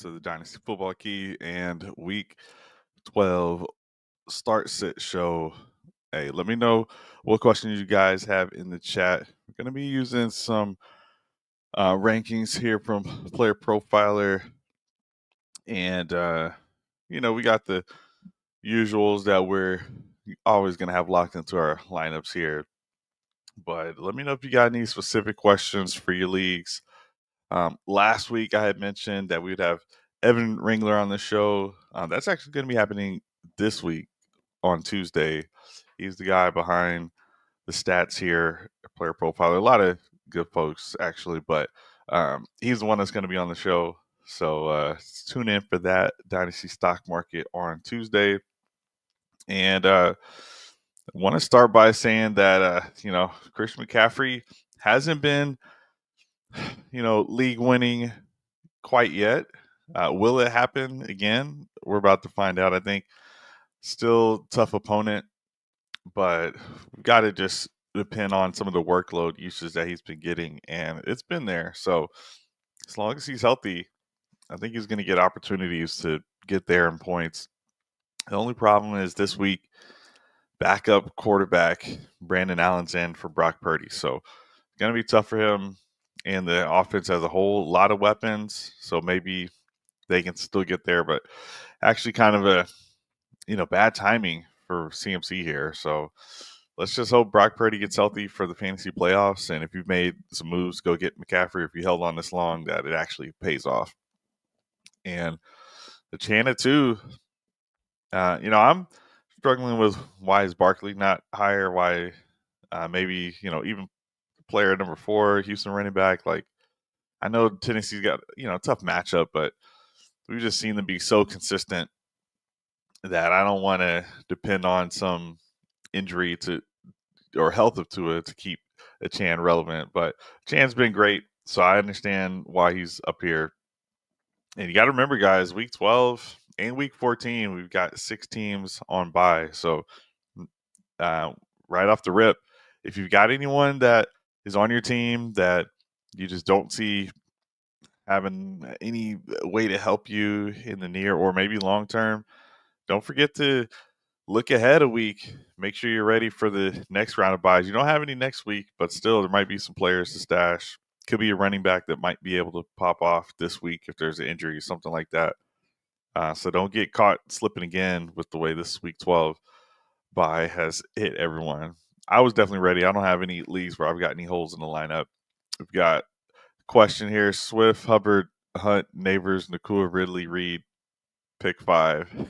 to the Dynasty Football Key and Week 12 Start Sit Show. Hey, let me know what questions you guys have in the chat. We're going to be using some rankings here from Player Profiler. And, we got the usuals that we're always going to have locked into our lineups here. But let me know if you got any specific questions for your leagues. Last week, I had mentioned that we'd have Evan Ringler on the show. That's actually going to be happening this week on Tuesday. He's the guy behind the stats here, Player Profiler. A lot of good folks, actually, but he's the one that's going to be on the show. So tune in for that Dynasty Stock Market on Tuesday. And I want to start by saying that, Christian McCaffrey hasn't been, league winning quite yet. Will it happen again? We're about to find out. I think still tough opponent, but we've got to just depend on some of the workload usage that he's been getting, and it's been there. So as long as he's healthy, I think he's going to get opportunities to get there in points. The only problem is this week, backup quarterback Brandon Allen's in for Brock Purdy. So it's going to be tough for him. And the offense has a whole lot of weapons, so maybe they can still get there. But actually kind of a, bad timing for CMC here. So let's just hope Brock Purdy gets healthy for the fantasy playoffs. And if you've made some moves, go get McCaffrey. If you held on this long, that it actually pays off. And the Chana too, I'm struggling with why is Barkley not higher? Why maybe, even player number 4, Houston running back. Like, I know Tennessee's got, a tough matchup, but we've just seen them be so consistent that I don't want to depend on some injury or health of Tua to keep a Chan relevant. But Chan's been great, so I understand why he's up here. And you got to remember, guys, week 12 and week 14, we've got 6 teams on bye. So right off the rip, if you've got anyone that is on your team that you just don't see having any way to help you in the near or maybe long term, don't forget to look ahead a week. Make sure you're ready for the next round of buys. You don't have any next week, but still there might be some players to stash. Could be a running back that might be able to pop off this week if there's an injury, something like that. So don't get caught slipping again with the way this week 12 buy has hit everyone. I was definitely ready. I don't have any leagues where I've got any holes in the lineup. We've got a question here: Swift, Hubbard, Hunt, Neighbors, Nakua, Ridley, Reed, pick 5.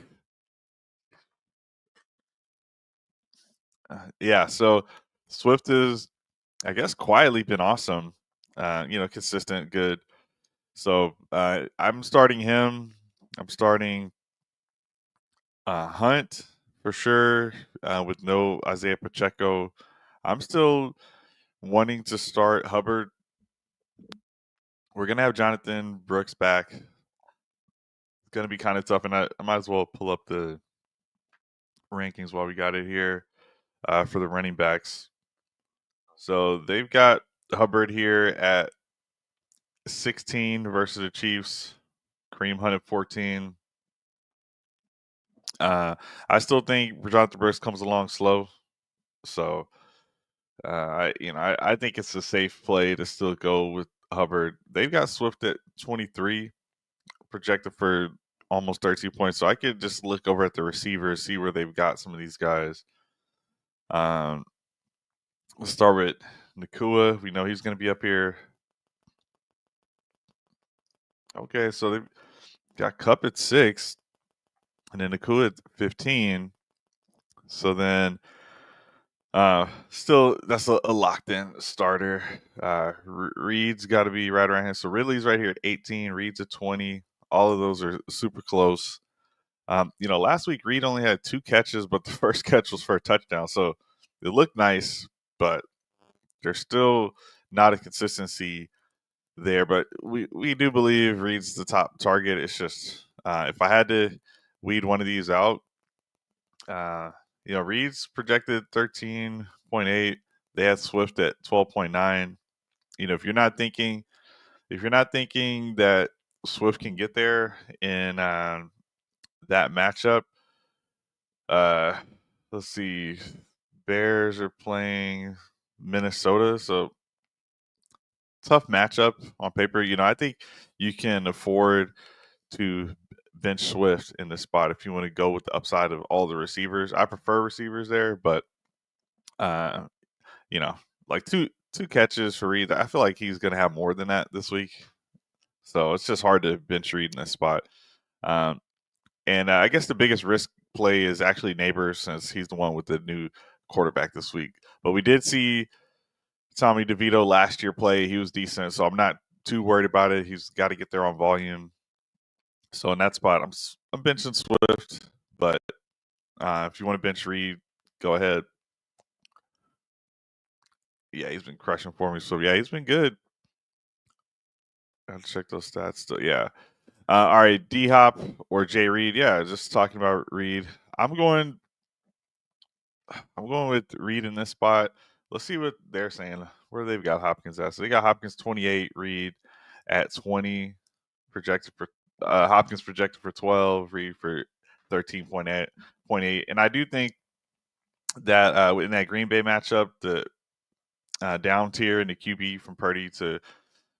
Yeah, so Swift is, I guess, quietly been awesome. Consistent, good. So I'm starting him. I'm starting Hunt for sure with no Isaiah Pacheco. I'm still wanting to start Hubbard. We're going to have Jonathan Brooks back. It's going to be kind of tough, and I might as well pull up the rankings while we got it here for the running backs. So they've got Hubbard here at 16 versus the Chiefs. Kareem Hunt at 14. I still think Jonathan Brooks comes along slow. So I think it's a safe play to still go with Hubbard. They've got Swift at 23, projected for almost 13 points. So I could just look over at the receivers, see where they've got some of these guys. Let's start with Nakua. We know he's going to be up here. Okay, so they've got Cup at 6, and then Nakua at 15. So then still, that's a locked-in starter. Reed's got to be right around here. So Ridley's right here at 18. Reed's at 20. All of those are super close. Last week Reed only had 2 catches, but the first catch was for a touchdown. So it looked nice, but there's still not a consistency there. But we do believe Reed's the top target. It's just if I had to weed one of these out, Reed's projected 13.8. They had Swift at 12.9. If you're not thinking that Swift can get there in that matchup. Uh, let's see. Bears are playing Minnesota, so tough matchup on paper. I think you can afford to bench Swift in this spot if you want to go with the upside of all the receivers. I prefer receivers there, but uh, you know, like two catches for Reed. I feel like he's going to have more than that this week, so it's just hard to bench Reed in this spot. Um, and I guess the biggest risk play is actually Neighbors, since he's the one with the new quarterback this week. But we did see Tommy DeVito last year play. He was decent, so I'm not too worried about it. He's got to get there on volume. So in that spot, I'm benching Swift, but if you want to bench Reed, go ahead. Yeah, he's been crushing for me. So yeah, he's been good. I'll check those stats. Still, yeah. All right, D Hop or Jay Reed. Yeah, just talking about Reed. I'm going. I'm going with Reed in this spot. Let's see what they're saying. Where they've got Hopkins at. So they got Hopkins 28, Reed at 20, projected for Hopkins projected for 12, Reed for 13.8. And I do think that in that Green Bay matchup, the down tier in the QB from Purdy to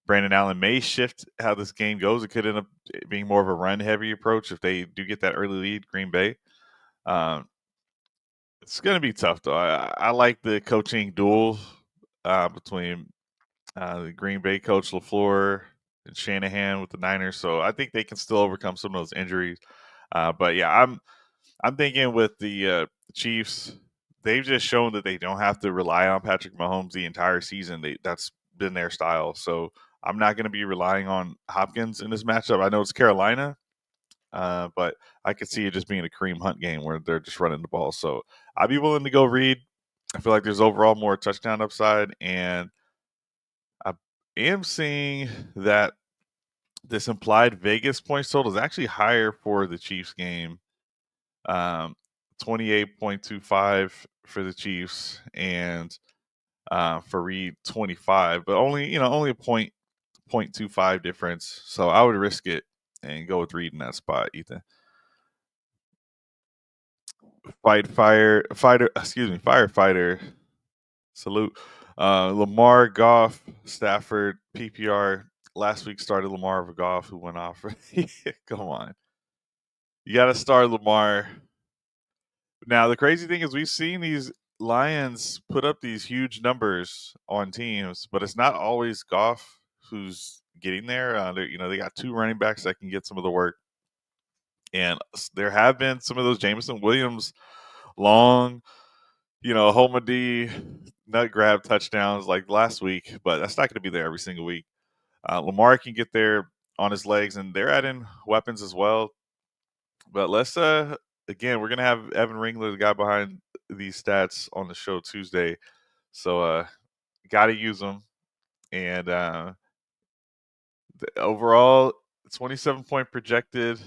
Brandon Allen may shift how this game goes. It could end up being more of a run heavy approach if they do get that early lead, Green Bay. Um, it's going to be tough, though. I like the coaching duel between the Green Bay coach LaFleur and Shanahan with the Niners. So I think they can still overcome some of those injuries. But yeah, I'm thinking with the Chiefs, they've just shown that they don't have to rely on Patrick Mahomes the entire season. That's been their style. So I'm not going to be relying on Hopkins in this matchup. I know it's Carolina, but I could see it just being a Kareem Hunt game where they're just running the ball. So I'd be willing to go Reed. I feel like there's overall more touchdown upside, and I am seeing that this implied Vegas points total is actually higher for the Chiefs game. 28.25 for the Chiefs, and for Reed 25, but only a point 0.25 difference. So I would risk it and go with Reed in that spot, Ethan. Firefighter. Salute. Lamar, Goff, Stafford, PPR. Last week started Lamar over Goff, who went off. Come on. You got to start Lamar. Now, the crazy thing is we've seen these Lions put up these huge numbers on teams, but it's not always Goff who's getting there. They got two running backs that can get some of the work. And there have been some of those Jameson Williams long, home D nut grab touchdowns like last week, but that's not going to be there every single week. Lamar can get there on his legs, and they're adding weapons as well. But let's again, we're gonna have Evan Ringler, the guy behind these stats, on the show Tuesday. So gotta use them. And the overall 27-point projected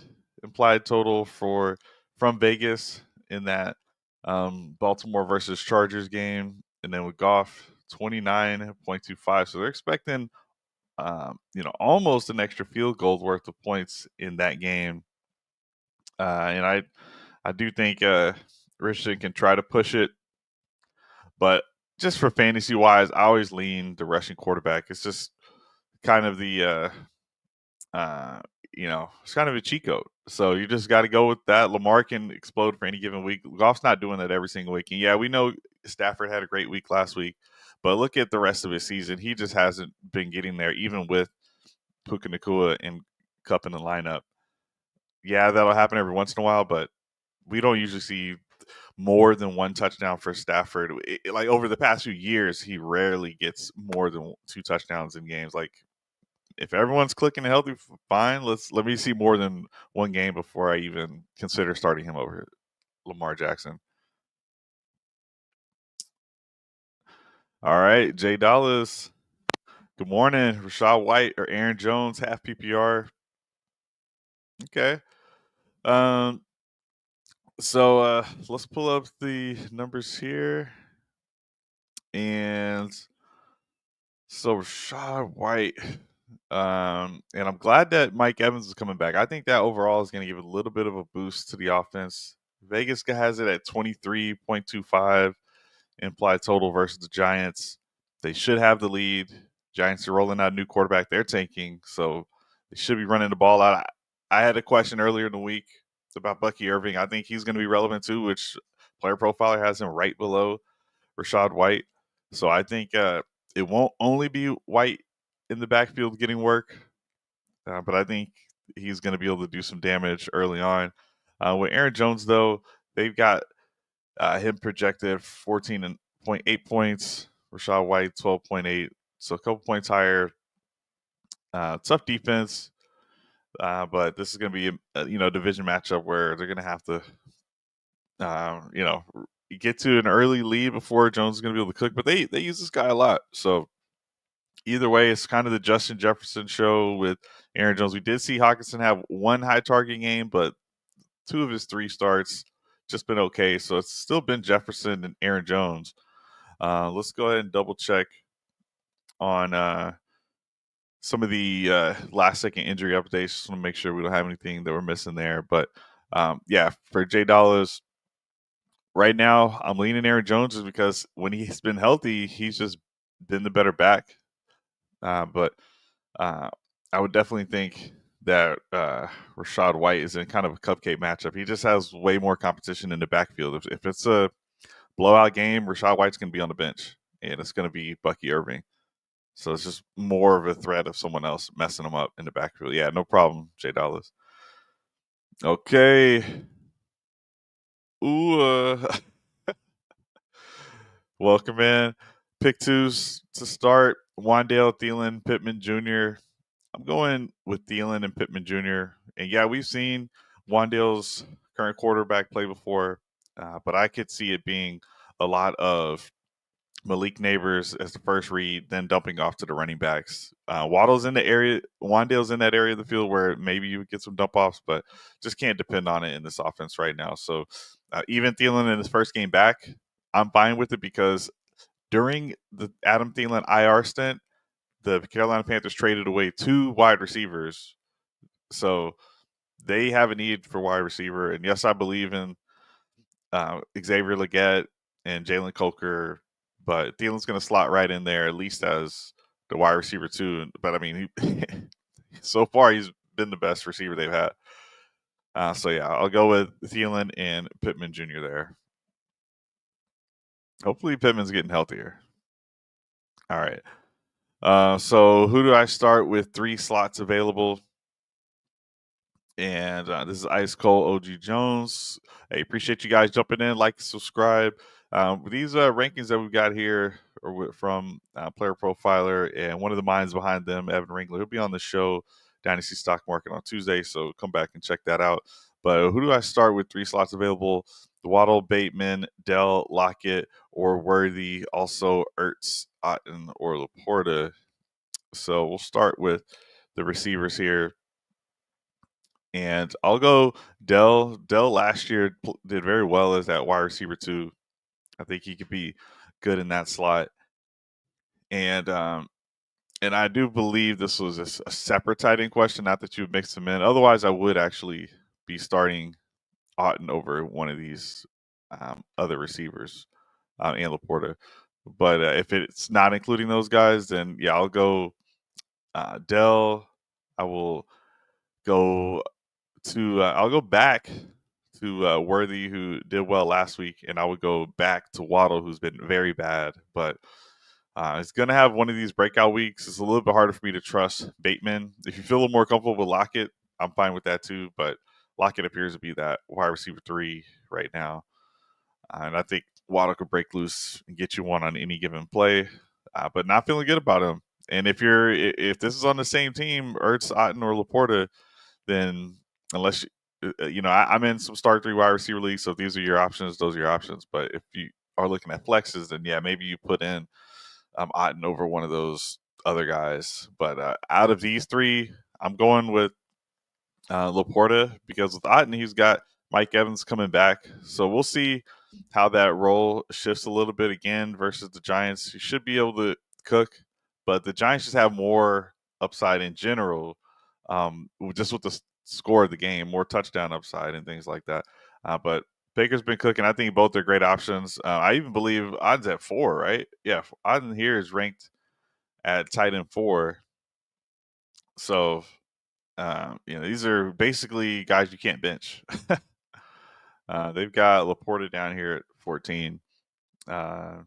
implied total from Vegas in that Baltimore versus Chargers game. And then with Goff, 29.25. So they're expecting almost an extra field goal worth of points in that game. And I do think Richardson can try to push it, but just for fantasy wise, I always lean the rushing quarterback. It's just kind of uh, it's kind of a cheat code. So you just got to go with that. Lamar can explode for any given week. Goff's not doing that every single week. And yeah, we know Stafford had a great week last week, but look at the rest of his season. He just hasn't been getting there, even with Puka Nacua and Cup in the lineup. Yeah, that'll happen every once in a while, but we don't usually see more than one touchdown for Stafford. Like over the past few years, he rarely gets more than two touchdowns in games. Like if everyone's clicking and healthy, fine. Let me see more than one game before I even consider starting him over Lamar Jackson. All right, Jay Dallas. Good morning, Rashad White or Aaron Jones, half PPR. Okay. Um. So let's pull up the numbers here, and so Rashad White. And I'm glad that Mike Evans is coming back. I think that overall is going to give a little bit of a boost to the offense. Vegas has it at 23.25 implied total versus the Giants. They should have the lead. Giants are rolling out a new quarterback. They're tanking, so they should be running the ball out. I had a question earlier in the week about Bucky Irving. I think he's going to be relevant too, which Player Profiler has him right below Rashad White. So I think it won't only be White in the backfield getting work, but I think he's going to be able to do some damage early on. With Aaron Jones, though, they've got him projected 14.8 points. Rashad White 12.8, so a couple points higher. Tough defense, but this is going to be a division matchup where they're going to have to get to an early lead before Jones is going to be able to cook. But they use this guy a lot, so either way, it's kind of the Justin Jefferson show with Aaron Jones. We did see Hawkinson have one high target game, but 2 of his 3 starts just been okay. So it's still been Jefferson and Aaron Jones. Let's go ahead and double check on some of the last second injury updates. Just want to make sure we don't have anything that we're missing there. But yeah, for J Dollars, right now I'm leaning Aaron Jones just because when he's been healthy, he's just been the better back. But I would definitely think that Rashad White is in kind of a cupcake matchup. He just has way more competition in the backfield. If it's a blowout game, Rashad White's going to be on the bench, and it's going to be Bucky Irving. So it's just more of a threat of someone else messing him up in the backfield. Yeah, no problem, J Dollars. Okay. Ooh. Welcome in. Pick 2s to start. Wandale, Thielen, Pittman Jr. I'm going with Thielen and Pittman Jr. And yeah, we've seen Wandale's current quarterback play before, but I could see it being a lot of Malik Neighbors as the first read, then dumping off to the running backs. Waddle's in the area. Wandale's in that area of the field where maybe you would get some dump offs, but just can't depend on it in this offense right now. So even Thielen in his first game back, I'm fine with it because during the Adam Thielen IR stint, the Carolina Panthers traded away 2 wide receivers. So they have a need for wide receiver. And yes, I believe in Xavier Legette and Jalen Coker, but Thielen's going to slot right in there, at least as the wide receiver too. But I mean, so far he's been the best receiver they've had. So yeah, I'll go with Thielen and Pittman Jr. there. Hopefully Pittman's getting healthier. All right. So who do I start with 3 slots available? And this is Ice Cold OG Jones. Hey, appreciate you guys jumping in, like, subscribe. These rankings that we've got here are from Player Profiler, and one of the minds behind them, Evan Ringler. He'll be on the show, Dynasty Stock Market, on Tuesday, so come back and check that out. But who do I start with 3 slots available? Waddle, Bateman, Dell, Lockett, or Worthy, also Ertz, Otten, or Laporta. So we'll start with the receivers here. And I'll go Dell. Dell last year did very well as that wide receiver too. I think he could be good in that slot. And I do believe this was a separate tight end question, not that you would mix them in. Otherwise, I would actually be starting Otten over one of these other receivers and Laporta. But if it's not including those guys, then yeah, I'll go Dell. I will go I'll go back to Worthy, who did well last week, and I would go back to Waddle, who's been very bad. But it's going to have one of these breakout weeks. It's a little bit harder for me to trust Bateman. If you feel a little more comfortable with Lockett, I'm fine with that too. But Lockett appears to be that wide receiver 3 right now. And I think Waddle could break loose and get you one on any given play, but not feeling good about him. And if this is on the same team, Ertz, Otten, or Laporta, then unless I'm in some start 3 wide receiver leagues, so if these are your options, those are your options. But if you are looking at flexes, then yeah, maybe you put in Otten over one of those other guys. But out of these 3, I'm going with Laporta, because with Otten, he's got Mike Evans coming back. So we'll see how that role shifts a little bit again versus the Giants. He should be able to cook, but the Giants just have more upside in general, just with the score of the game, more touchdown upside and things like that. But Baker's been cooking. I think both are great options. I even believe odds at 4, right? Yeah, odds in here is ranked at tight end 4. So, these are basically guys you can't bench. They've got Laporta down here at 14. Uh,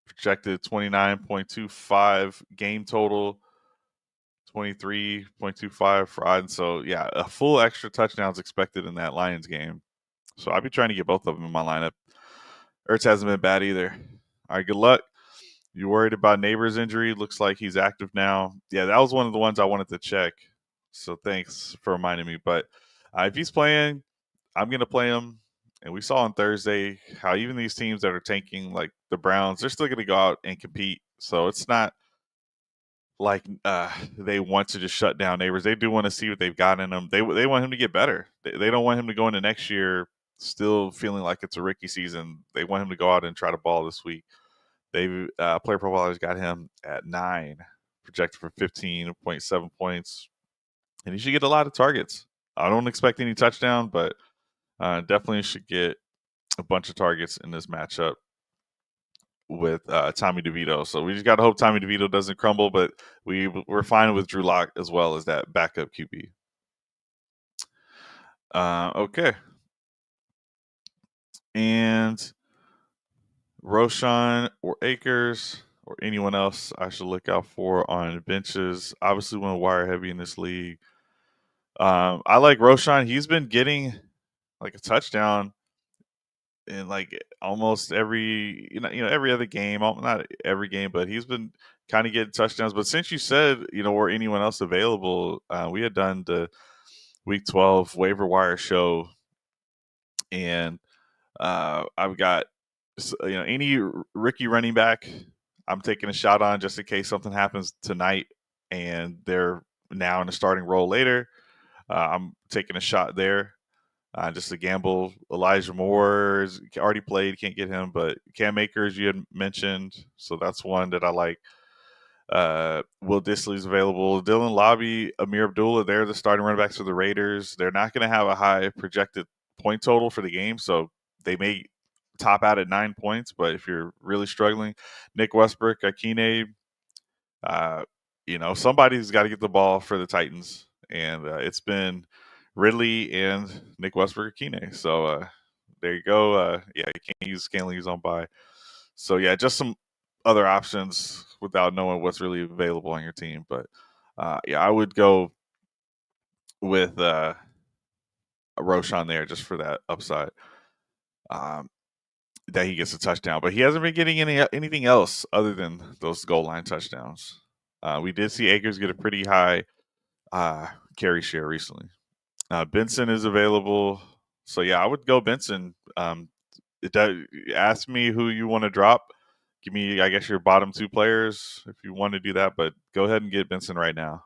Projected 29.25 game total, 23.25 for odds. So, yeah, a full extra touchdowns expected in that Lions game. So, I'll be trying to get both of them in my lineup. Ertz hasn't been bad either. All right, good luck. You worried about Neighbor's injury? Looks like he's active now. Yeah, that was one of the ones I wanted to check. So, thanks for reminding me. But if he's playing, I'm going to play him. And we saw on Thursday how even these teams that are tanking, like the Browns, they're still going to go out and compete. So it's not like they want to just shut down Neighbors. They do want to see what they've got in them. They want him to get better. They don't want him to go into next year still feeling like it's a rookie season. They want him to go out and try to ball this week. They Player Profilers got him at 9, projected for 15.7 points, and he should get a lot of targets. I don't expect any touchdown, but definitely should get a bunch of targets in this matchup with Tommy DeVito. So we just got to hope Tommy DeVito doesn't crumble, but we're fine with Drew Lock as well as that backup QB. Okay. And Roshan or Akers or anyone else I should look out for on benches. Obviously, when wire heavy in this league. I like Roshan. He's been getting like a touchdown in like almost every every other game, not every game, but he's been kind of getting touchdowns. But since you said or anyone else available, we had done the week 12 waiver wire show, and I've got any rookie running back I'm taking a shot on just in case something happens tonight and they're now in a starting role later. I'm taking a shot there. Just a gamble. Elijah Moore is already played, can't get him, but Cam Akers you had mentioned, so that's one that I like. Will Disley's available. Dylan Lobby, Amir Abdullah, they're the starting running backs for the Raiders. They're not going to have a high projected point total for the game, so they may top out at 9 points, but if you're really struggling, Nick Westbrook, Akine, somebody's got to get the ball for the Titans, and it's been Ridley and Nick Westbrook Akine. So there you go. You can't use on by. So yeah, just some other options without knowing what's really available on your team. But I would go with Roshan there just for that upside. That he gets a touchdown, but he hasn't been getting anything else other than those goal line touchdowns. We did see Akers get a pretty high carry share recently. Benson is available, so yeah, I would go Benson. Ask me who you want to drop. Give me, I guess, your bottom 2 players if you want to do that, but go ahead and get Benson right now.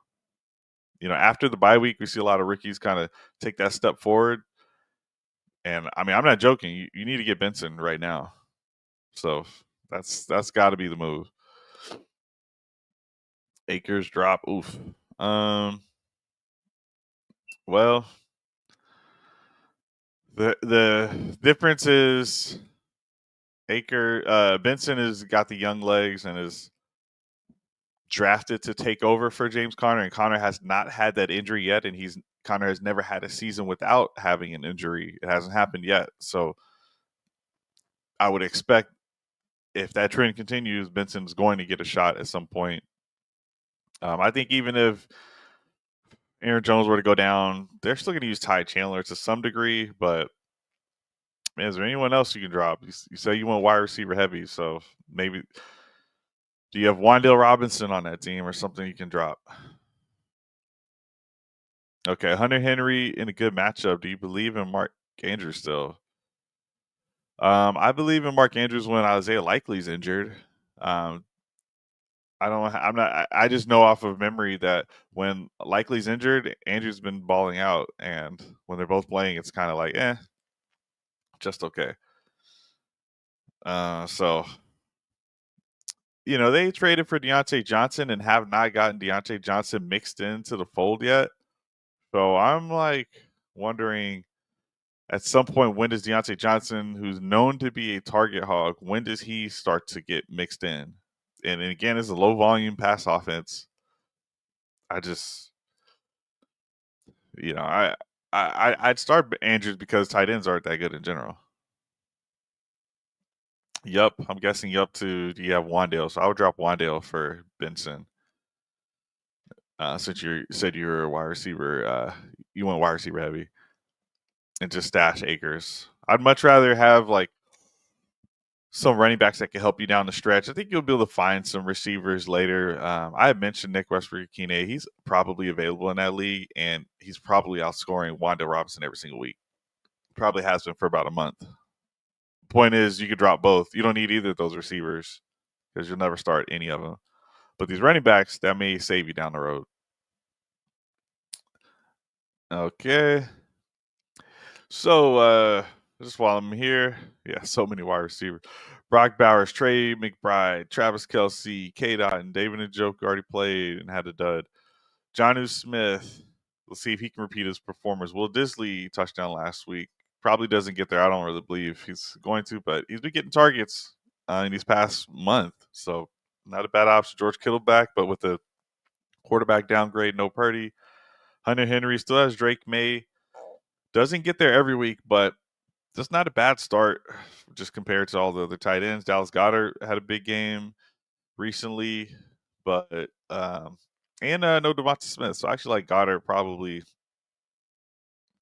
After the bye week, we see a lot of rookies kind of take that step forward. And I mean, I'm not joking. You need to get Benson right now. So that's got to be the move. Akers drop. Oof. Well, the difference is Benson has got the young legs and is drafted to take over for James Conner, and Conner has not had that injury yet, and Conner has never had a season without having an injury. It hasn't happened yet, so I would expect if that trend continues, Benson's going to get a shot at some point. I think even if Aaron Jones were to go down, they're still going to use Ty Chandler to some degree, but man, is there anyone else you can drop? You say you want wide receiver heavy, so maybe do you have Wan'Dale Robinson on that team or something you can drop? Okay, Hunter Henry in a good matchup. Do you believe in Mark Andrews still? I believe in Mark Andrews when Isaiah Likely's injured. I just know off of memory that when Likely's injured, Andrews been balling out, and when they're both playing, it's kind of like, just okay. So they traded for Deontay Johnson and have not gotten Deontay Johnson mixed into the fold yet. So I'm like wondering at some point, when does Deontay Johnson, who's known to be a target hog, when does he start to get mixed in? And again, it's a low volume pass offense. I just, you know, I'd start Andrews because tight ends aren't that good in general. Yup, I'm guessing yup to do you have Wandale? So I would drop Wandale for Benson. Since you said you're a wide receiver, you went wide receiver heavy, and just stash Akers. I'd much rather have like some running backs that can help you down the stretch. I think you'll be able to find some receivers later. I had mentioned Nick Westbrook-Ikine. He's probably available in that league, and he's probably outscoring Wanda Robinson every single week. Probably has been for about a month. Point is, you could drop both. You don't need either of those receivers because you'll never start any of them. But these running backs, that may save you down the road. Okay. So, just while I'm here, yeah, so many wide receivers. Brock Bowers, Trey McBride, Travis Kelce, K. Dot, and David Njoku already played and had a dud. Jonnu Smith, let's see if he can repeat his performance. Will Disley touchdown last week. Probably doesn't get there. I don't really believe he's going to, but he's been getting targets in these past month. So not a bad option. George Kittle back, but with the quarterback downgrade, no Purdy. Hunter Henry still has Drake May. Doesn't get there every week, but that's not a bad start just compared to all the other tight ends. Dallas Goedert had a big game recently, but and no Devonta Smith. So I actually like Goddard probably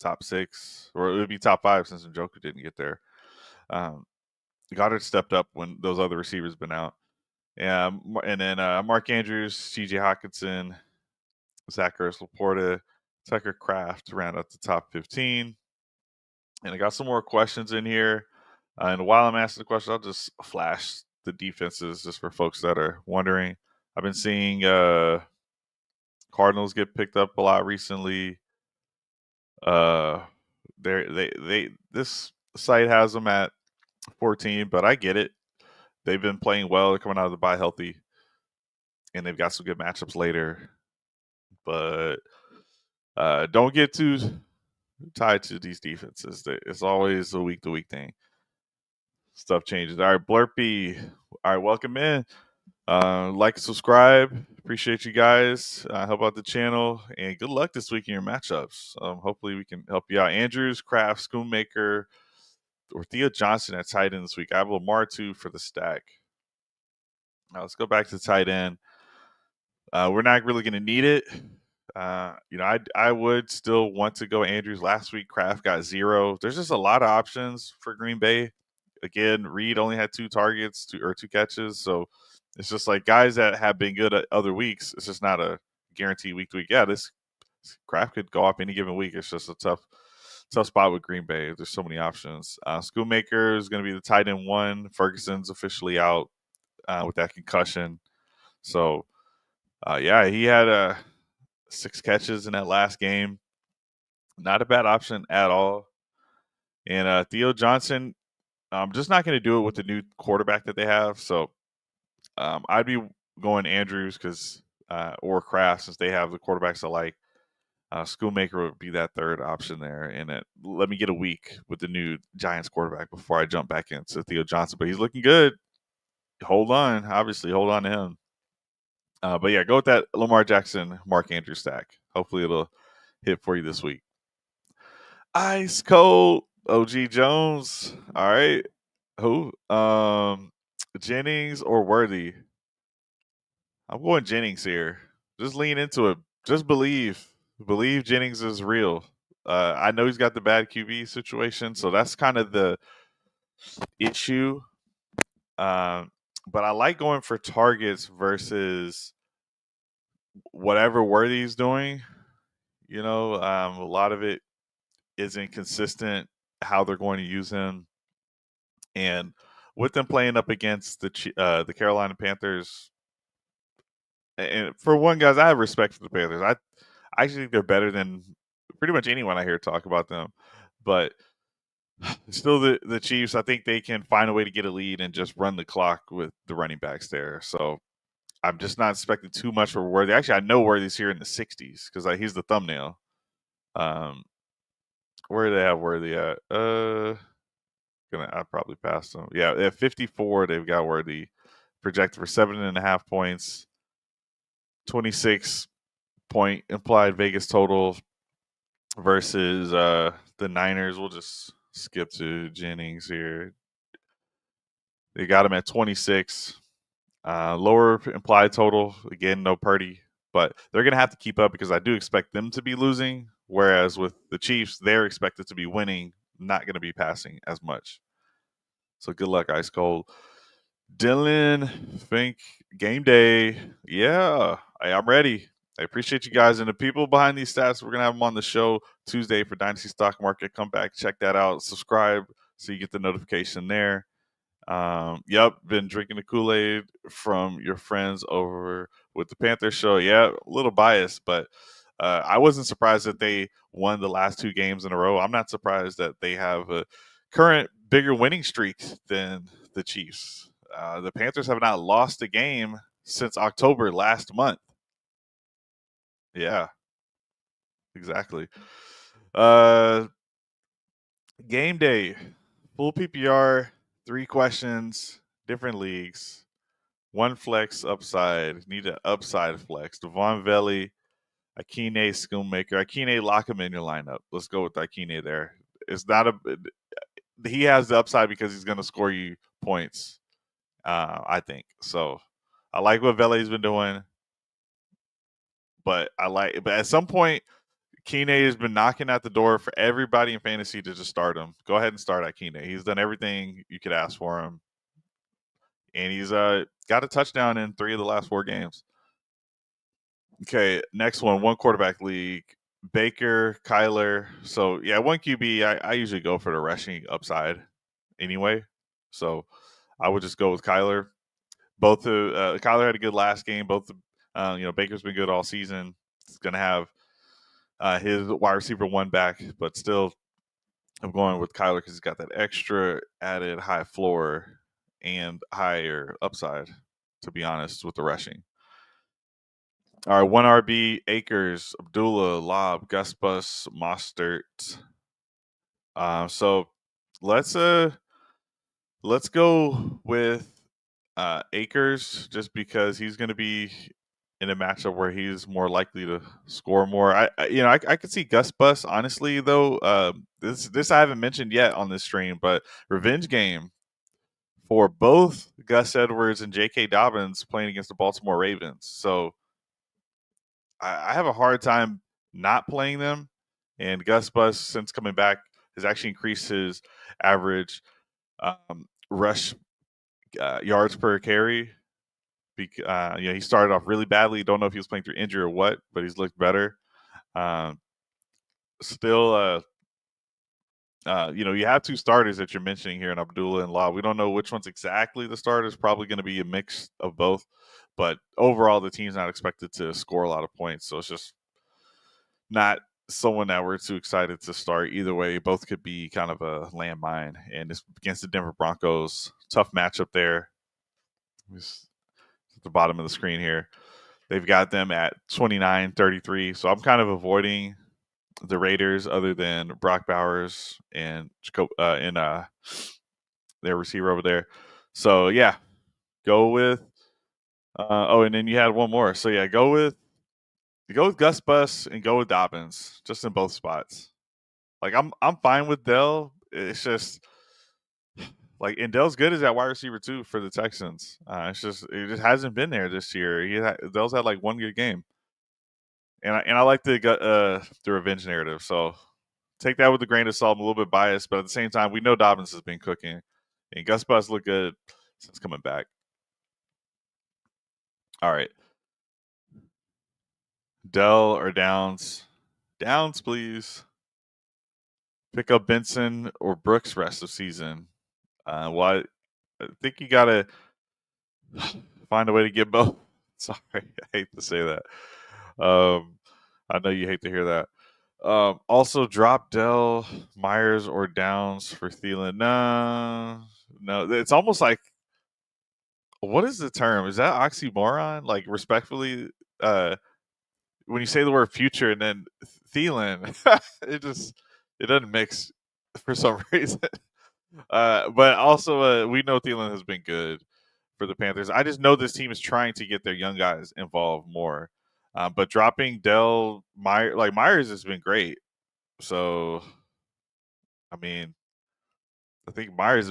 top 6, or it would be top 5 since Njoku didn't get there. Goddard stepped up when those other receivers been out. And then Mark Andrews, T.J. Hawkinson, Zach Ertz, Laporta, Tucker Kraft round out the top 15. And I got some more questions in here. And while I'm asking the question, I'll just flash the defenses just for folks that are wondering. I've been seeing Cardinals get picked up a lot recently. This site has them at 14, but I get it. They've been playing well. They're coming out of the bye healthy, and they've got some good matchups later. But don't get too tied to these defenses. It's always a week-to-week thing. Stuff changes. All right, Blurpy. All right, welcome in. Like and subscribe. Appreciate you guys. Help out the channel, and good luck this week in your matchups. Hopefully we can help you out. Andrews, Kraft, Schoonmaker, or Theo Johnson at tight end this week. I have Lamar too for the stack. Now let's go back to tight end. We're not really going to need it. I would still want to go Andrews. Last week, Kraft got 0. There's just a lot of options for Green Bay. Again, Reed only had 2 targets, 2 catches. So it's just like guys that have been good at other weeks. It's just not a guarantee week to week. Yeah, this Kraft could go up any given week. It's just a tough spot with Green Bay. There's so many options. Schoonmaker is going to be the tight end 1. Ferguson's officially out with that concussion. So, he had 6 catches in that last game. Not a bad option at all. And Theo Johnson, I'm just not going to do it with the new quarterback that they have. So I'd be going Andrews or Kraft since they have the quarterbacks I like. Schoonmaker would be that third option there. And let me get a week with the new Giants quarterback before I jump back into Theo Johnson. But he's looking good. Hold on. Obviously, hold on to him. But yeah, go with that Lamar Jackson, Mark Andrews stack. Hopefully it'll hit for you this week. Ice cold OG Jones. All right. Who? Jennings or Worthy? I'm going Jennings here. Just lean into it. Just believe. Believe Jennings is real. I know he's got the bad QB situation, so that's kind of the issue. But I like going for targets versus whatever Worthy's doing. A lot of it isn't consistent how they're going to use him. And with them playing up against the Carolina Panthers, and for one, guys, I have respect for the Panthers. I actually think they're better than pretty much anyone I hear talk about them. But Still the Chiefs. I think they can find a way to get a lead and just run the clock with the running backs there. So I'm just not expecting too much for Worthy. Actually, I know Worthy's here in the 60s because he's the thumbnail. Where do they have Worthy at? I probably passed them. Yeah, at 54, they've got Worthy projected for 7.5 points, 26 point implied Vegas total versus the Niners. We'll just skip to Jennings here. They got him at 26. Lower implied total. Again, no Purdy, but they're going to have to keep up because I do expect them to be losing. Whereas with the Chiefs, they're expected to be winning, not going to be passing as much. So good luck, Ice Cold. Dylan, Fink, game day. Yeah, I'm ready. I appreciate you guys and the people behind these stats. We're going to have them on the show Tuesday for Dynasty Stock Market. Come back, check that out. Subscribe so you get the notification there. Yep, been drinking the Kool-Aid from your friends over with the Panthers show. Yeah, a little biased, but I wasn't surprised that they won the last 2 games in a row. I'm not surprised that they have a current bigger winning streak than the Chiefs. The Panthers have not lost a game since October last month. Yeah, exactly. Game day, full PPR, 3 questions, different leagues. One flex upside. Need an upside flex. Devon Valley, Akine Schoonmaker. Akine, lock him in your lineup. Let's go with Akine there. It's not a. He has the upside because he's going to score you points. I think so. I like what Valley's been doing, but at some point, Kine has been knocking at the door for everybody in fantasy to just start him. Go ahead and start Akine. He's done everything you could ask for him, and he's got a touchdown in 3 of the last 4 games. Okay, next one quarterback league. Baker, Kyler. So yeah, 1 QB. I usually go for the rushing upside anyway. So I would just go with Kyler. Kyler had a good last game. Baker's been good all season. He's gonna have his wide receiver 1 back, but still, I'm going with Kyler because he's got that extra added high floor and higher upside. To be honest, with the rushing. All right, 1 RB, Akers, Abdullah, Lob, Gus Bus, Mostert. So let's go with Akers just because he's going to be in a matchup where he's more likely to score more. I could see Gus Bus honestly though. This I haven't mentioned yet on this stream, but revenge game for both Gus Edwards and J.K. Dobbins playing against the Baltimore Ravens. So I have a hard time not playing them. And Gus Bus, since coming back, has actually increased his average rush yards per carry. He started off really badly. Don't know if he was playing through injury or what, but he's looked better. Um, Still, you have 2 starters that you're mentioning here in Abdullah and Law. We don't know which one's exactly the starters. Probably going to be a mix of both. But overall, the team's not expected to score a lot of points. So it's just not someone that we're too excited to start. Either way, both could be kind of a landmine. And it's against the Denver Broncos. Tough matchup there. It's at the bottom of the screen here. They've got them at 29-33. So I'm kind of avoiding the Raiders other than Brock Bowers and their receiver over there. So yeah, go with and then you had one more. So yeah, go with Gus Bus and go with Dobbins just in both spots. Like I'm fine with Dell. It's just and Dell's good as that wide receiver too for the Texans. It just hasn't been there this year. Dell's had like 1 good game, and I like the revenge narrative. So take that with a grain of salt. I'm a little bit biased, but at the same time, we know Dobbins has been cooking, and Gus Bus looked good since coming back. All right, Dell or Downs? Downs, please. Pick up Benson or Brooks rest of season. I think you gotta find a way to get both. Sorry, I hate to say that. I know you hate to hear that. Also, drop Dell, Myers, or Downs for Thielen. No, no. It's almost like, what is the term? Is that oxymoron? Like, respectfully, uh, when you say the word future and then Thielen, it doesn't mix for some reason. But also, we know Thielen has been good for the Panthers. I just know this team is trying to get their young guys involved more. But dropping Dell Myers has been great. So I mean, I think Myers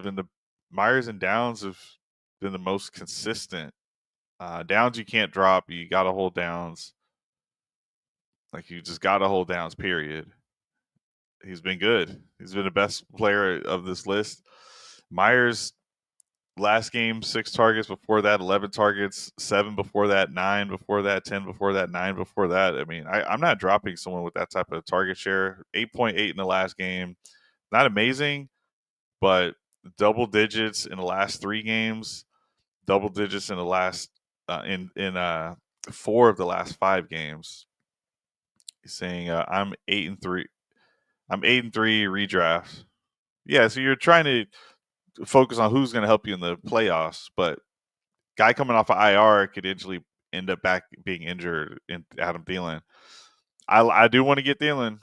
and Downs have been the most consistent. Downs you can't drop. You got to hold Downs. Like, you just got to hold Downs. Period. He's been good. He's been the best player of this list. Myers last game 6 targets, before that 11 targets, 7 before that, 9 before that, 10 before that, 9 before that. I mean, I'm not dropping someone with that type of target share. 8.8 in the last game. Not amazing, but double digits in the last 3 games, double digits in the last in 4 of the last 5 games. He's saying I'm 8-3. I'm 8-3 redraft. Yeah, so you're trying to focus on who's going to help you in the playoffs, but guy coming off of IR could eventually end up back being injured in Adam Thielen. I do want to get Thielen.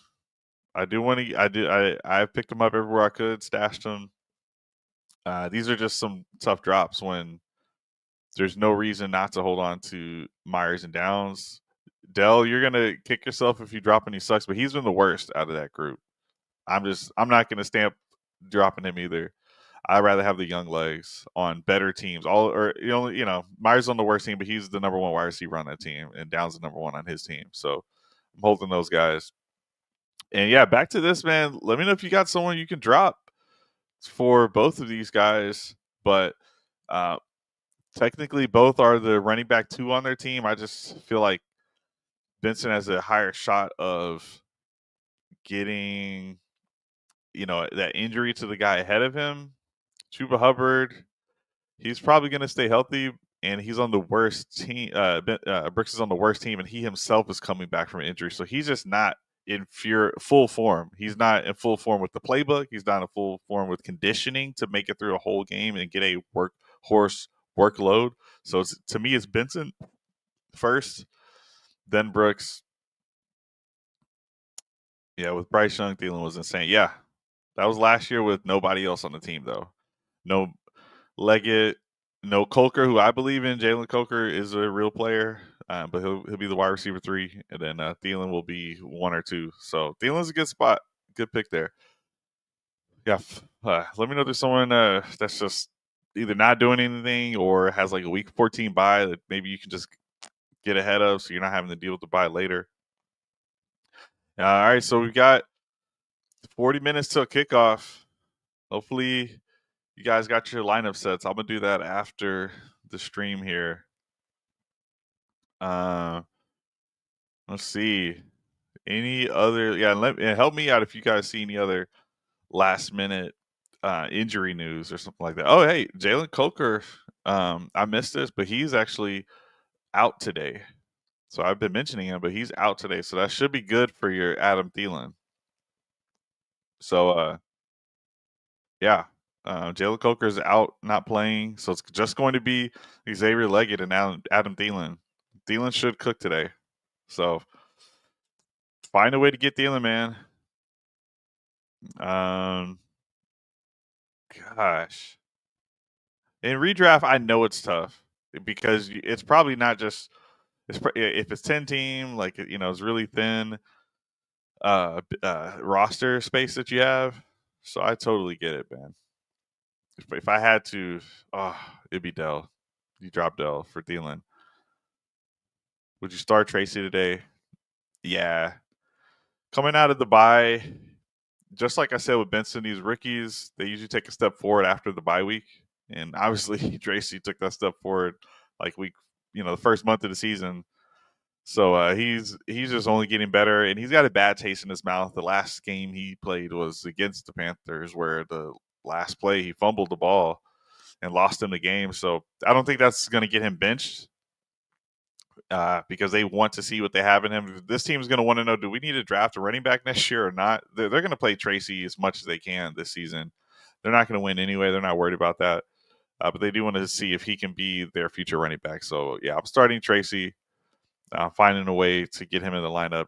I do want to. I picked him up everywhere I could, stashed him. These are just some tough drops when there's no reason not to hold on to Myers and Downs. Dell, you're gonna kick yourself if you drop any sucks, but he's been the worst out of that group. I'm not gonna stamp dropping him either. I'd rather have the young legs on better teams. Myers on the worst team, but he's the number 1 wide receiver on that team, and Downs the number 1 on his team. So I'm holding those guys. And yeah, back to this, man. Let me know if you got someone you can drop for both of these guys. But uh, technically, both are the running back 2 on their team. I just feel like Benson has a higher shot of getting, that injury to the guy ahead of him. Chuba Hubbard, he's probably going to stay healthy, and he's on the worst team. Brooks is on the worst team, and he himself is coming back from injury, so he's just not in full form. He's not in full form with the playbook. He's not in full form with conditioning to make it through a whole game and get a workhorse workload. So to me, it's Benson first, then Brooks. Yeah, with Bryce Young, Thielen was insane. Yeah, that was last year with nobody else on the team, though. No Leggett, no Coker, who I believe in. Jalen Coker is a real player, but he'll be the wide receiver 3, and then Thielen will be 1 or 2. So Thielen's a good spot, good pick there. Yeah, let me know if there's someone that's just either not doing anything or has like a week 14 bye that maybe you can just get ahead of, so you're not having to deal with the bye later. All right, so we've got 40 minutes till kickoff. Hopefully you guys got your lineup sets. I'm gonna do that after the stream here. Let's see. Any other? Yeah, help me out if you guys see any other last minute injury news or something like that. Oh, hey, Jalen Coker. I missed this, but he's actually out today. So I've been mentioning him, but he's out today. So that should be good for your Adam Thielen. So yeah. Jalen Coker is out, not playing. So it's just going to be Xavier Leggett and Adam Thielen. Thielen should cook today. So find a way to get Thielen, man. Gosh. In redraft, I know it's tough because it's probably not just if it's 10 team, like, it's really thin roster space that you have. So I totally get it, man. If I had to, it'd be Dell. You drop Dell for Thielen. Would you start Tracy today? Yeah. Coming out of the bye, just like I said with Benson, these rookies, they usually take a step forward after the bye week. And obviously, Tracy took that step forward like the first month of the season. So he's just only getting better, and he's got a bad taste in his mouth. The last game he played was against the Panthers, where the last play he fumbled the ball and lost him the game. So I don't think that's going to get him benched. because they want to see what they have in him. This team is going to want to know: do we need to draft a running back next year or not? They're going to play Tracy as much as they can this season. They're not going to win anyway. They're not worried about that. But they do want to see if he can be their future running back. So, yeah, I'm starting Tracy, finding a way to get him in the lineup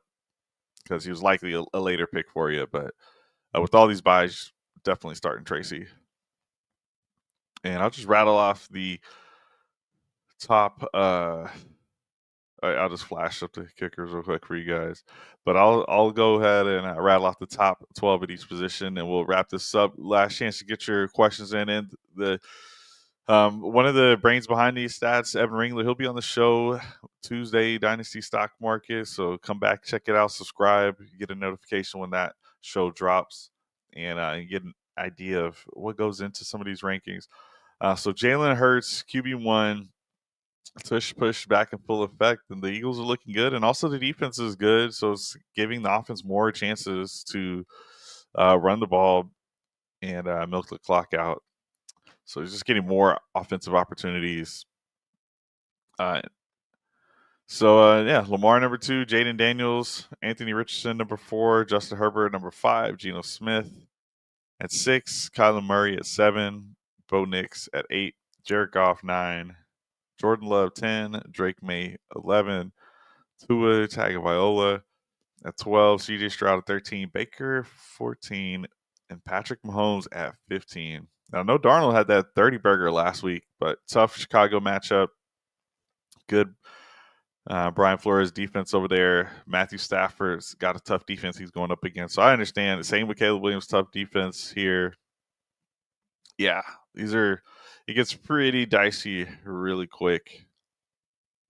because he was likely a later pick for you. But with all these buys, definitely starting Tracy. And I'll just rattle off the top. I'll just flash up the kickers real quick for you guys. But I'll go ahead and rattle off the top 12 at each position, and we'll wrap this up. Last chance to get your questions in. And the one of the brains behind these stats, Evan Ringler, he'll be on the show Tuesday, Dynasty Stock Market. So come back, check it out, subscribe, get a notification when that show drops, and get an idea of what goes into some of these rankings. So Jalen Hurts, QB1, push back in full effect, and the Eagles are looking good, and also the defense is good, so it's giving the offense more chances to run the ball and milk the clock out. So he's just getting more offensive opportunities. Yeah, Lamar number 2, Jaden Daniels, Anthony Richardson number 4, Justin Herbert number 5, Geno Smith at 6, Kyler Murray at 7, Bo Nix at 8, Jared Goff 9, Jordan Love 10, Drake May 11, Tua Tagovailoa at 12, CJ Stroud at 13, Baker 14, and Patrick Mahomes at 15. Now, I know Darnold had that 30 burger last week, but tough Chicago matchup. Good Brian Flores defense over there. Matthew Stafford's got a tough defense he's going up against. So I understand. Same with Caleb Williams, tough defense here. Yeah, it gets pretty dicey really quick.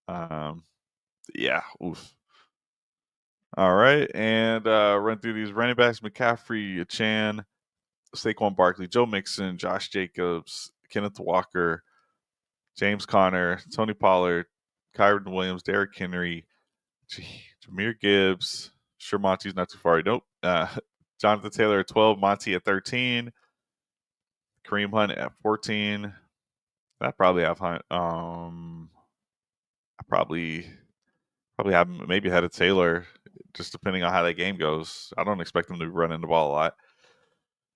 Yeah, oof. All right, and run through these running backs: McCaffrey, Chan, Saquon Barkley, Joe Mixon, Josh Jacobs, Kenneth Walker, James Conner, Tony Pollard, Kyron Williams, Derrick Henry, Jahmyr Gibbs. Sure, Monty's not too far. Nope. Jonathan Taylor at 12, Monty at 13, Kareem Hunt at 14. I probably have Hunt. I probably have maybe ahead of Taylor, just depending on how that game goes. I don't expect him to be running the ball a lot.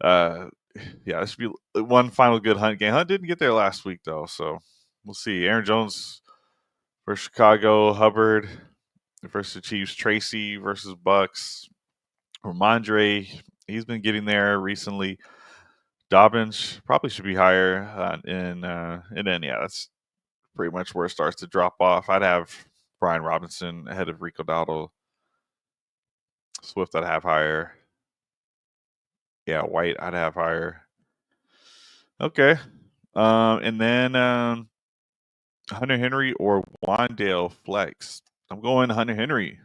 Yeah, this should be one final good Hunt game. Hunt didn't get there last week though, so we'll see. Aaron Jones versus Chicago, Hubbard versus the Chiefs, Tracy versus Bucks, Ramondre. He's been getting there recently. Dobbins probably should be higher, and then yeah, that's pretty much where it starts to drop off. I'd have Brian Robinson ahead of Rico Dowdle. Swift I'd have higher. Yeah, White I'd have higher. Okay. And then Hunter Henry or Wandale flex. I'm going Hunter Henry.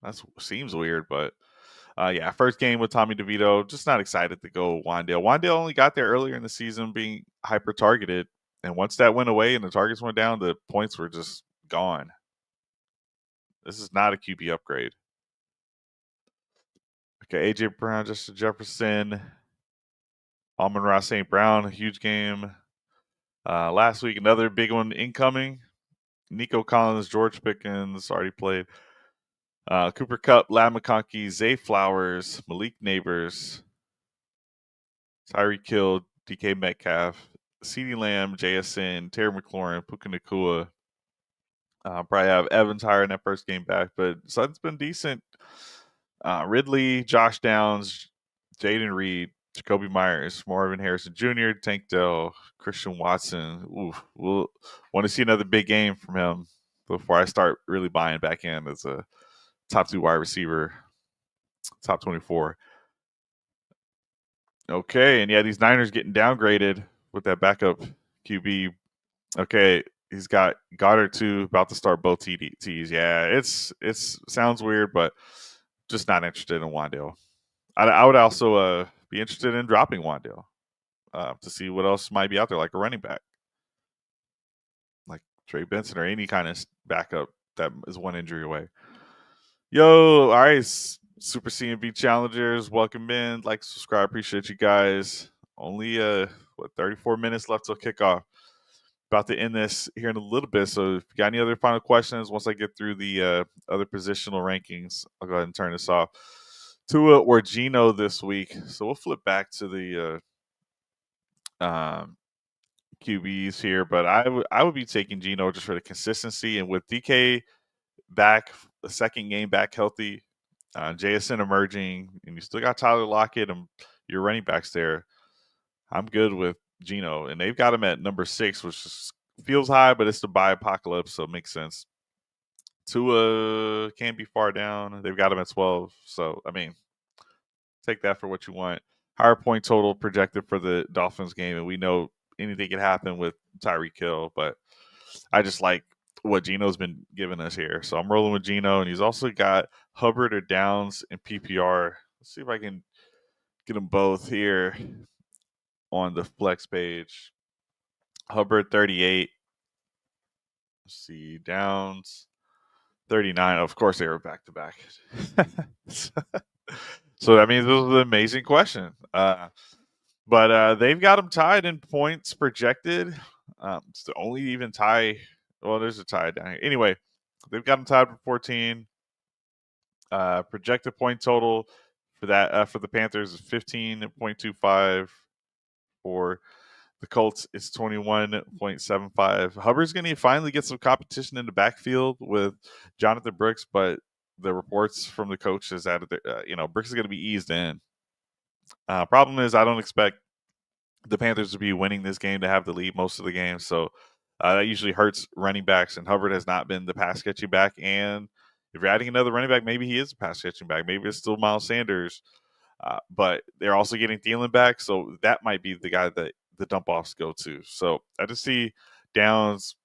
That seems weird, but yeah, first game with Tommy DeVito. Just not excited to go Wandale. Wandale only got there earlier in the season being hyper targeted. And once that went away and the targets went down, the points were just gone. This is not a QB upgrade. Okay, AJ Brown, Justin Jefferson, Amon-Ra St. Brown, a huge game. Last week, another big one incoming. Nico Collins, George Pickens already played. Cooper Kupp, Lad McConkey, Zay Flowers, Malik Neighbors, Tyreek Hill, DK Metcalf, CeeDee Lamb, JSN, Terry McLaurin, Puka Nacua. Probably have Evans higher in that first game back, but Sutton's been decent. Ridley, Josh Downs, Jaden Reed, Jacoby Myers, Marvin Harrison Jr., Tank Dell, Christian Watson. Oof, we'll want to see another big game from him before I start really buying back in as a top 2 wide receiver, top 24. Okay, and yeah, these Niners getting downgraded with that backup QB. Okay, he's got Goddard too, about to start both TDs. Yeah, it's sounds weird, but just not interested in Wandale. I would also be interested in dropping Wandale to see what else might be out there, like a running back, like Trey Benson or any kind of backup that is one injury away. Yo, all right, Super CNB challengers, welcome in. Like, subscribe, appreciate you guys. Only 34 minutes left till kickoff. about to end this here in a little bit. So if you got any other final questions, once I get through the other positional rankings, I'll go ahead and turn this off. Tua or Geno this week. So we'll flip back to the QBs here, but I would be taking Geno just for the consistency, and with DK back, the second game back healthy, JSN emerging, and you still got Tyler Lockett and your running backs there. I'm good with Geno, and they've got him at number 6, which feels high, but it's the bye apocalypse, so it makes sense. Tua can't be far down. They've got him at 12, so I mean, take that for what you want. Higher point total projected for the Dolphins game, and we know anything can happen with Tyreek Hill, but I just like what Geno's been giving us here. So I'm rolling with Geno, and he's also got Hubbard or Downs in PPR. Let's see if I can get them both here on the flex page. Hubbard 38. Let's see, Downs 39. Of course, they were back to back. So I mean, this was an amazing question. But they've got them tied in points projected. It's the only even tie. Well, there's a tie down here. Anyway, they've got them tied for 14. Projected point total for that for the Panthers is 15.25. For the Colts, it's 21.75. Hubbard's going to finally get some competition in the backfield with Jonathan Brooks, but the reports from the coach is that Brooks is going to be eased in. Problem is, I don't expect the Panthers to be winning this game to have the lead most of the game, so that usually hurts running backs, and Hubbard has not been the pass catching back. And if you're adding another running back, maybe he is a pass catching back. Maybe it's still Miles Sanders, but they're also getting Thielen back, so that might be the guy that the dump offs go to. So I just see Downs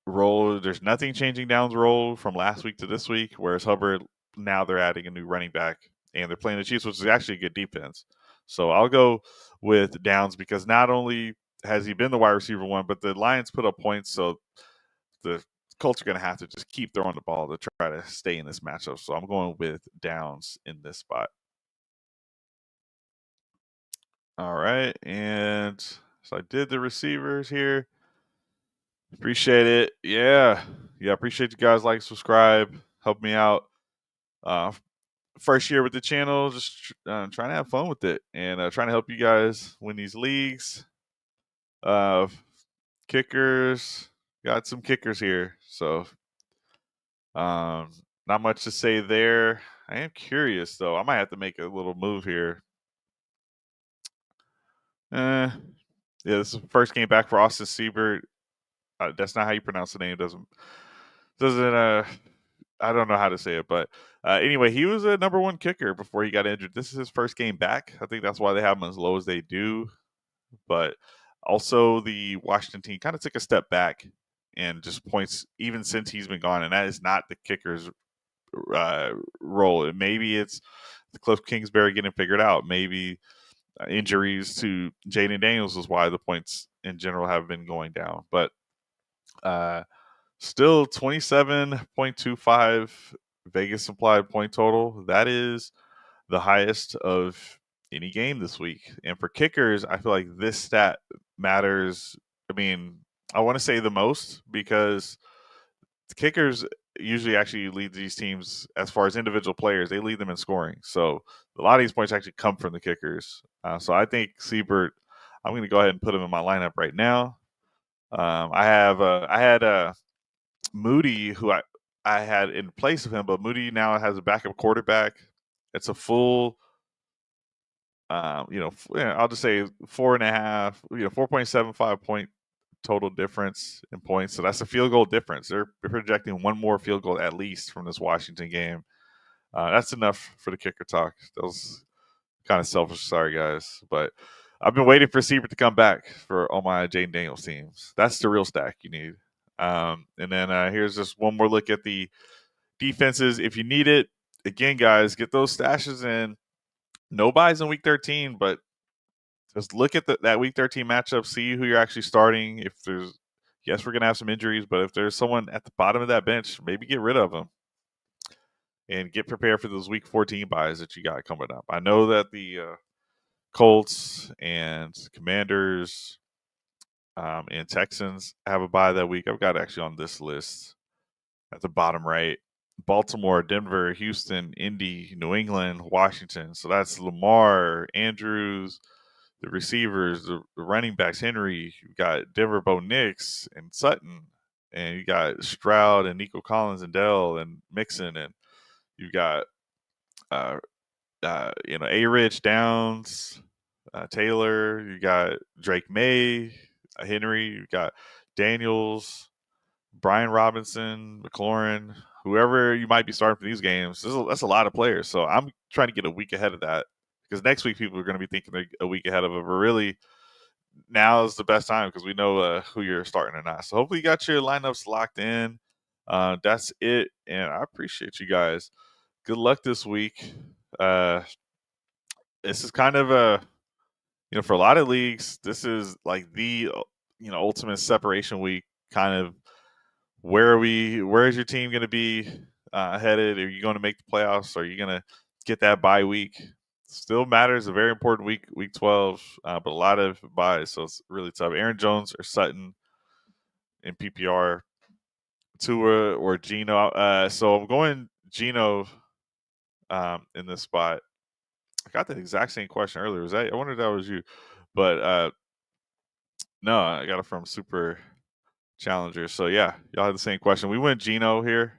role. There's nothing changing Downs' role from last week to this week, whereas Hubbard, now they're adding a new running back, and they're playing the Chiefs, which is actually a good defense. So I'll go with Downs because not only has he been the wide receiver one, but the Lions put up points, so the Colts are going to have to just keep throwing the ball to try to stay in this matchup. So I'm going with Downs in this spot. All right, and so I did the receivers here. Appreciate it. Yeah. Appreciate you guys. Like, subscribe, help me out. First year with the channel, just trying to have fun with it and trying to help you guys win these leagues. Kickers, got some kickers here, so not much to say there. I am curious though. I might have to make a little move here. Yeah, this is the first game back for Austin Siebert. That's not how you pronounce the name. Doesn't I don't know how to say it, but anyway, he was a number 1 kicker before he got injured. This is his first game back. I think that's why they have him as low as they do. But also, the Washington team kind of took a step back and just points even since he's been gone, and that is not the kicker's role. Maybe it's the Cliff Kingsbury getting figured out. Maybe injuries to Jaden Daniels is why the points in general have been going down. But still 27.25 Vegas implied point total. That is the highest of any game this week. And for kickers, I feel like this stat matters. I mean, I want to say the most because the kickers usually actually lead these teams as far as individual players. They lead them in scoring. So a lot of these points actually come from the kickers. So I think Siebert, I'm going to go ahead and put him in my lineup right now. I had Moody, who I had in place of him, but Moody now has a backup quarterback. It's a full, I'll just say 4.5, 4.75 point total difference in points. So that's a field goal difference. They're projecting one more field goal at least from this Washington game. That's enough for the kicker talk. That was kind of selfish. Sorry, guys. But I've been waiting for Siebert to come back for all my Jaden Daniels teams. That's the real stack you need. And then here's just one more look at the defenses. If you need it, again, guys, get those stashes in. No buys in week 13, but just look at that week 13 matchup, see who you're actually starting. If there's, yes, we're going to have some injuries, but if there's someone at the bottom of that bench, maybe get rid of them and get prepared for those week 14 buys that you got coming up. I know that the Colts and Commanders And Texans have a bye that week. I've got it actually on this list at the bottom right. Baltimore, Denver, Houston, Indy, New England, Washington. So that's Lamar, Andrews, the receivers, the running backs, Henry. You got Denver, Bo Nix, and Sutton. And you got Stroud and Nico Collins and Dell and Mixon. And you got, A. Rich, Downs, Taylor. You got Drake May, Henry. You got Daniels, Brian Robinson, McLaurin, whoever you might be starting for these games. That's a lot of players. So I'm trying to get a week ahead of that because next week people are going to be thinking they're a week ahead of it. But really, now is the best time because we know who you're starting or not. So hopefully you got your lineups locked in. That's it. And I appreciate you guys. Good luck this week. This is kind of for a lot of leagues, this is like the, ultimate separation week kind of. Where is your team going to be headed? Are you going to make the playoffs? Are you going to get that bye week? Still matters. A very important week 12, but a lot of buys, so it's really tough. Aaron Jones or Sutton in PPR, Tua or Geno. So I'm going Geno in this spot. I got the exact same question earlier. I wonder if that was you, but no, I got it from Super Challenger. So yeah, y'all had the same question. We went Geno here.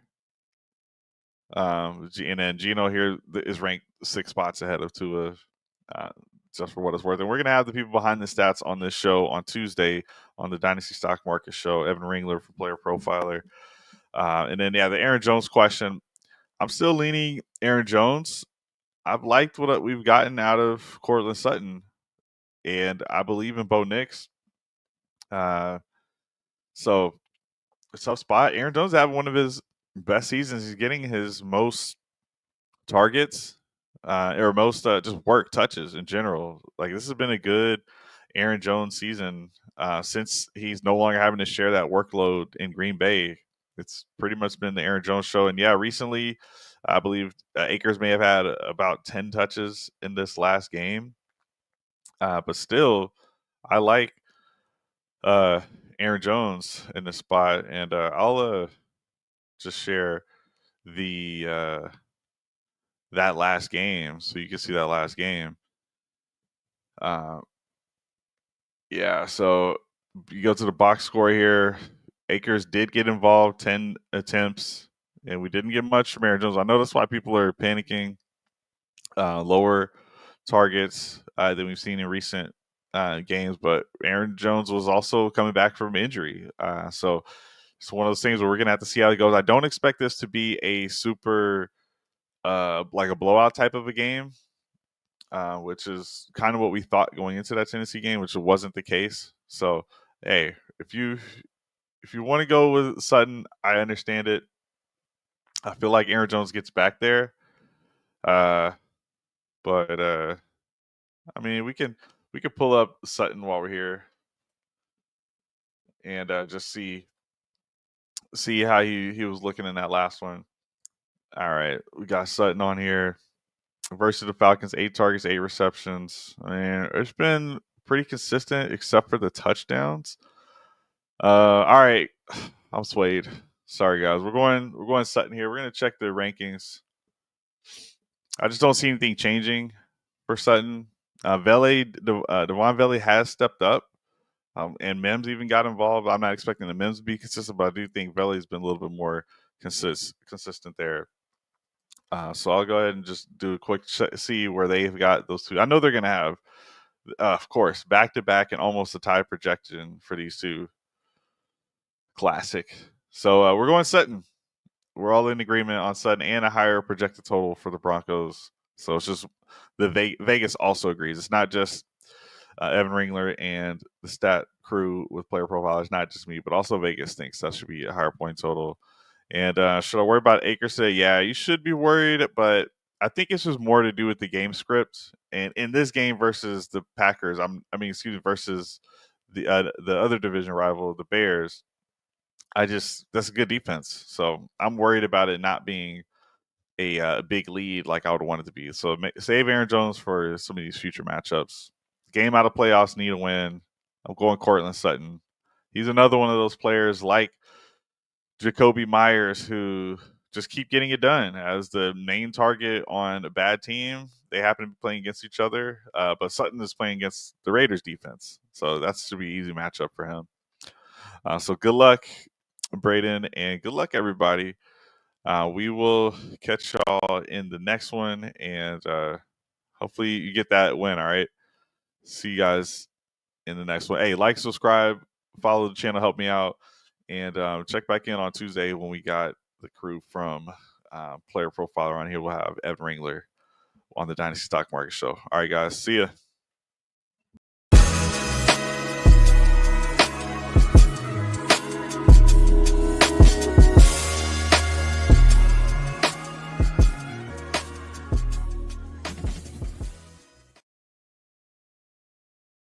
And then Geno here is ranked 6 spots ahead of Tua, just for what it's worth. And we're going to have the people behind the stats on this show on Tuesday on the Dynasty Stock Market Show. Evan Ringler from Player Profiler. And then, the Aaron Jones question. I'm still leaning Aaron Jones. I've liked what we've gotten out of Cortland Sutton, and I believe in Bo Nix. So, a tough spot. Aaron Jones having one of his best seasons. He's getting his most targets or most just work touches in general. Like, this has been a good Aaron Jones season since he's no longer having to share that workload in Green Bay. It's pretty much been the Aaron Jones show. And recently, I believe Akers may have had about 10 touches in this last game. But still, I like Aaron Jones in this spot. And I'll just share the that last game so you can see that last game. So you go to the box score here. Akers did get involved, 10 attempts, and we didn't get much from Aaron Jones. I know that's why people are panicking. Lower targets than we've seen in recent games, but Aaron Jones was also coming back from injury. So it's one of those things where we're going to have to see how it goes. I don't expect this to be a super, like a blowout type of a game. Which is kind of what we thought going into that Tennessee game, which wasn't the case. So, hey, if you want to go with Sutton, I understand it. I feel like Aaron Jones gets back there, but I mean, we can pull up Sutton while we're here and just see how he was looking in that last one. All right, we got Sutton on here. Versus the Falcons, 8 targets, 8 receptions. I mean, it's been pretty consistent except for the touchdowns. All right, I'm swayed. Sorry, guys. We're going Sutton here. We're gonna check the rankings. I just don't see anything changing for Sutton. Devon Vele has stepped up, and Mims even got involved. I'm not expecting the Mims to be consistent, but I do think Vele's been a little bit more consistent there. So I'll go ahead and just do a quick see where they've got those two. I know they're going to have, of course, back-to-back and almost a tie projection for these two. Classic. So we're going Sutton. We're all in agreement on Sutton and a higher projected total for the Broncos. So it's just the Vegas also agrees. It's not just Evan Ringler and the stat crew with Player Profile. It's not just me, but also Vegas thinks that should be a higher point total. And should I worry about Akers today? Yeah, you should be worried, but I think it's just more to do with the game script. And in this game versus the Packers, versus the other division rival, the Bears, that's a good defense. So I'm worried about it not being a big lead like I would want it to be. So save Aaron Jones for some of these future matchups. Game out of playoffs, need a win. I'm going Cortland Sutton. He's another one of those players like Jacoby Myers who just keep getting it done as the main target on a bad team. They happen to be playing against each other, but Sutton is playing against the Raiders defense. So that should be an easy matchup for him. So good luck, Braden, and good luck, everybody. We will catch y'all in the next one, and hopefully you get that win, all right? See you guys in the next one. Hey, like, subscribe, follow the channel, help me out, and check back in on Tuesday when we got the crew from Player Profiler on here. We'll have Evan Ringler on the Dynasty Stock Market Show. All right, guys, see ya.